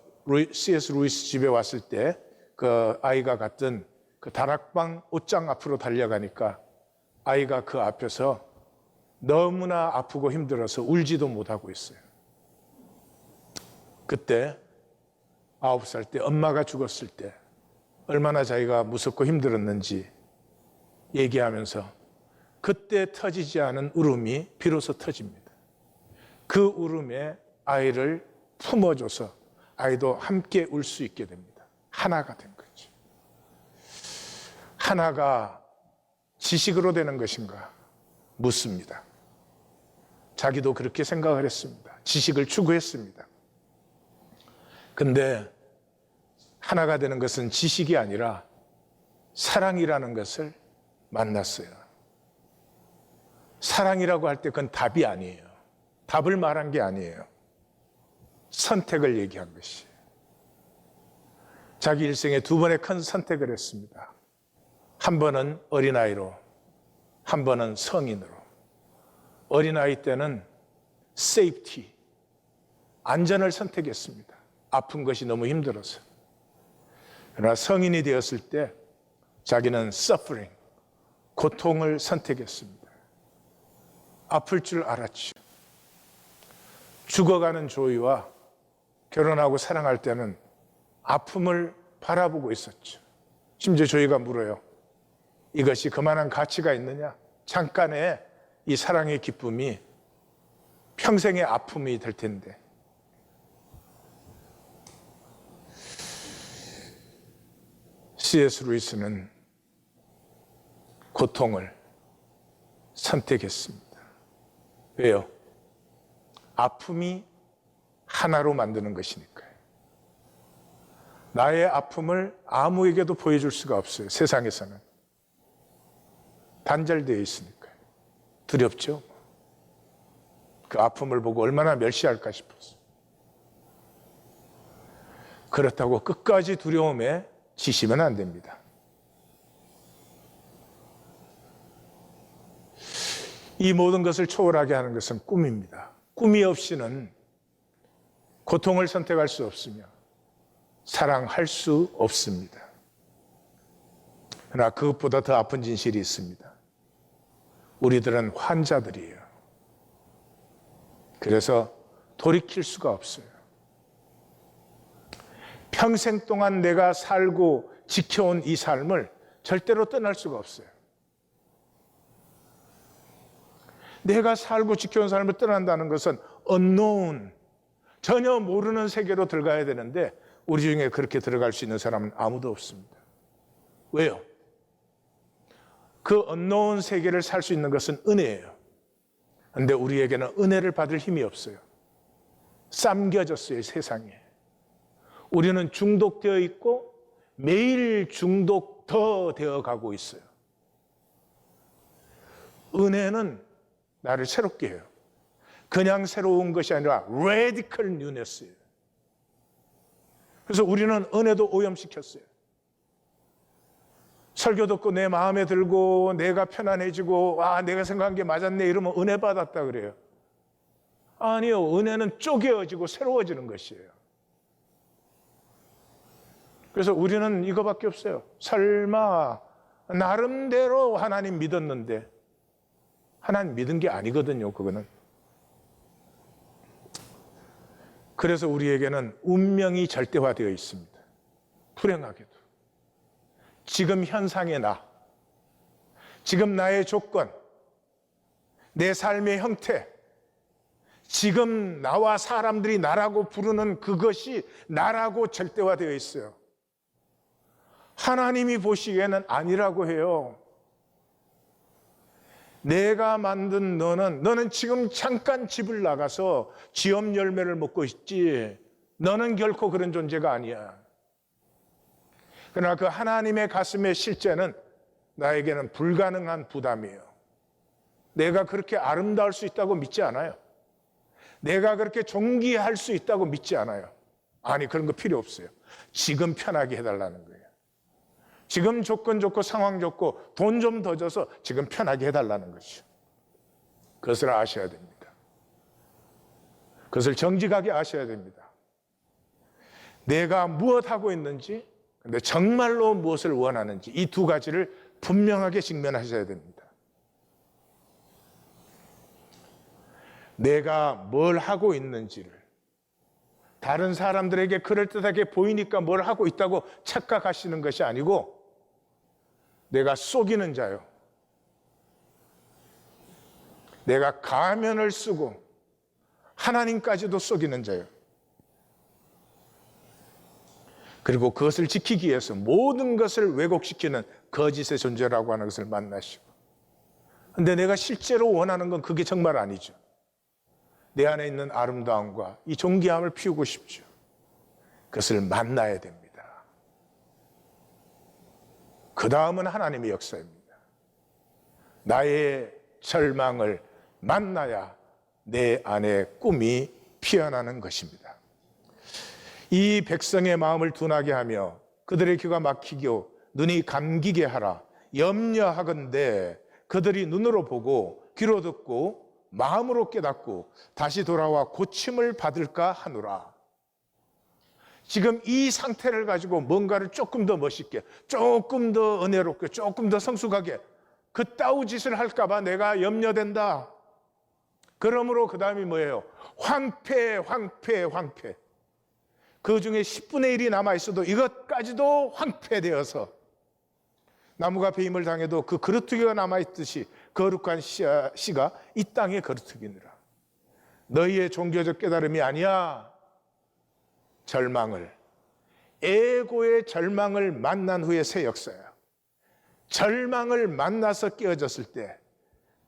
C.S. 루이스 집에 왔을 때 그 아이가 갔던 그 다락방 옷장 앞으로 달려가니까 아이가 그 앞에서 너무나 아프고 힘들어서 울지도 못하고 있어요. 그때 9살 때 엄마가 죽었을 때 얼마나 자기가 무섭고 힘들었는지 얘기하면서 그때 터지지 않은 울음이 비로소 터집니다. 그 울음에 아이를 품어줘서 아이도 함께 울 수 있게 됩니다. 하나가 된 거죠. 하나가 지식으로 되는 것인가 묻습니다. 자기도 그렇게 생각을 했습니다. 지식을 추구했습니다. 근데 하나가 되는 것은 지식이 아니라 사랑이라는 것을 만났어요. 사랑이라고 할 때 그건 답이 아니에요. 답을 말한 게 아니에요. 선택을 얘기한 것이에요. 자기 일생에 두 번의 큰 선택을 했습니다. 한 번은 어린아이로, 한 번은 성인으로. 어린아이 때는 세이프티, 안전을 선택했습니다. 아픈 것이 너무 힘들어서. 그러나 성인이 되었을 때 자기는 suffering, 고통을 선택했습니다. 아플 줄 알았죠. 죽어가는 조이와 결혼하고 사랑할 때는 아픔을 바라보고 있었죠. 심지어 조이가 물어요. 이것이 그만한 가치가 있느냐? 잠깐의 이 사랑의 기쁨이 평생의 아픔이 될 텐데. C.S. 루이스는 고통을 선택했습니다. 왜요? 아픔이 하나로 만드는 것이니까요. 나의 아픔을 아무에게도 보여줄 수가 없어요. 세상에서는. 단절되어 있으니까요. 두렵죠? 그 아픔을 보고 얼마나 멸시할까 싶었어요. 그렇다고 끝까지 두려움에 지시면 안 됩니다. 이 모든 것을 초월하게 하는 것은 꿈입니다. 꿈이 없이는 고통을 선택할 수 없으며 사랑할 수 없습니다. 그러나 그것보다 더 아픈 진실이 있습니다. 우리들은 환자들이에요. 그래서 돌이킬 수가 없어요. 평생 동안 내가 살고 지켜온 이 삶을 절대로 떠날 수가 없어요. 내가 살고 지켜온 삶을 떠난다는 것은 unknown, 전혀 모르는 세계로 들어가야 되는데 우리 중에 그렇게 들어갈 수 있는 사람은 아무도 없습니다. 왜요? 그 unknown 세계를 살 수 있는 것은 은혜예요. 그런데 우리에게는 은혜를 받을 힘이 없어요. 쌈겨졌어요, 세상에. 우리는 중독되어 있고 매일 중독 더 되어 가고 있어요. 은혜는 나를 새롭게 해요. 그냥 새로운 것이 아니라 radical newness예요. 그래서 우리는 은혜도 오염시켰어요. 설교 듣고 내 마음에 들고 내가 편안해지고 내가 생각한 게 맞았네 이러면 은혜 받았다 그래요. 아니요, 은혜는 쪼개어지고 새로워지는 것이에요. 그래서 우리는 이거밖에 없어요. 설마 나름대로 하나님 믿었는데 하나님 믿은 게 아니거든요, 그거는. 그래서 우리에게는 운명이 절대화되어 있습니다. 불행하게도. 지금 현상의 나, 지금 나의 조건, 내 삶의 형태, 지금 나와 사람들이 나라고 부르는 그것이 나라고 절대화되어 있어요. 하나님이 보시기에는 아니라고 해요. 내가 만든 너는 지금 잠깐 집을 나가서 지엄 열매를 먹고 있지 너는 결코 그런 존재가 아니야. 그러나 그 하나님의 가슴의 실제는 나에게는 불가능한 부담이에요. 내가 그렇게 아름다울 수 있다고 믿지 않아요. 내가 그렇게 존귀할 수 있다고 믿지 않아요. 아니, 그런 거 필요 없어요. 지금 편하게 해달라는 거예요. 지금 조건 좋고 상황 좋고 돈 좀 더 줘서 지금 편하게 해달라는 것이죠. 그것을 아셔야 됩니다. 그것을 정직하게 아셔야 됩니다. 내가 무엇하고 있는지, 근데 정말로 무엇을 원하는지 이 두 가지를 분명하게 직면하셔야 됩니다. 내가 뭘 하고 있는지를 다른 사람들에게 그럴듯하게 보이니까 뭘 하고 있다고 착각하시는 것이 아니고 내가 속이는 자요. 내가 가면을 쓰고 하나님까지도 속이는 자요. 그리고 그것을 지키기 위해서 모든 것을 왜곡시키는 거짓의 존재라고 하는 것을 만나시고. 그런데 내가 실제로 원하는 건 그게 정말 아니죠. 내 안에 있는 아름다움과 이 존귀함을 피우고 싶죠. 그것을 만나야 됩니다. 그 다음은 하나님의 역사입니다. 나의 절망을 만나야 내 안에 꿈이 피어나는 것입니다. 이 백성의 마음을 둔하게 하며 그들의 귀가 막히고 눈이 감기게 하라. 염려하건대 그들이 눈으로 보고 귀로 듣고 마음으로 깨닫고 다시 돌아와 고침을 받을까 하노라. 지금 이 상태를 가지고 뭔가를 조금 더 멋있게, 조금 더 은혜롭게, 조금 더 성숙하게 그 따우짓을 할까 봐 내가 염려된다. 그러므로 그 다음이 뭐예요? 황폐. 그 중에 10분의 1이 남아있어도 이것까지도 황폐되어서 나무가 배임을 당해도 그 거루투기가 남아있듯이 거룩한 씨가 이 땅에 거루투기니라. 너희의 종교적 깨달음이 아니야. 절망을, 에고의 절망을 만난 후에 새 역사야. 절망을 만나서 깨어졌을 때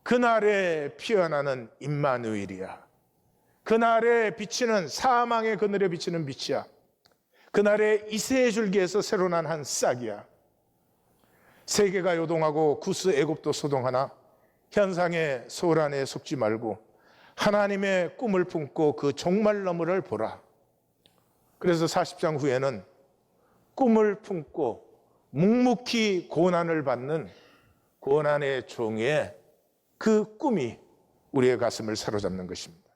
그날에 피어나는 임마누엘이야. 그날에 비치는 사망의 그늘에 비치는 빛이야. 그날에 이새의 줄기에서 새로 난 한 싹이야. 세계가 요동하고 구스 애굽도 소동하나 현상의 소란에 속지 말고 하나님의 꿈을 품고 그 종말 너머를 보라. 그래서 40장 후에는 꿈을 품고 묵묵히 고난을 받는 고난의 종의 그 꿈이 우리의 가슴을 사로잡는 것입니다.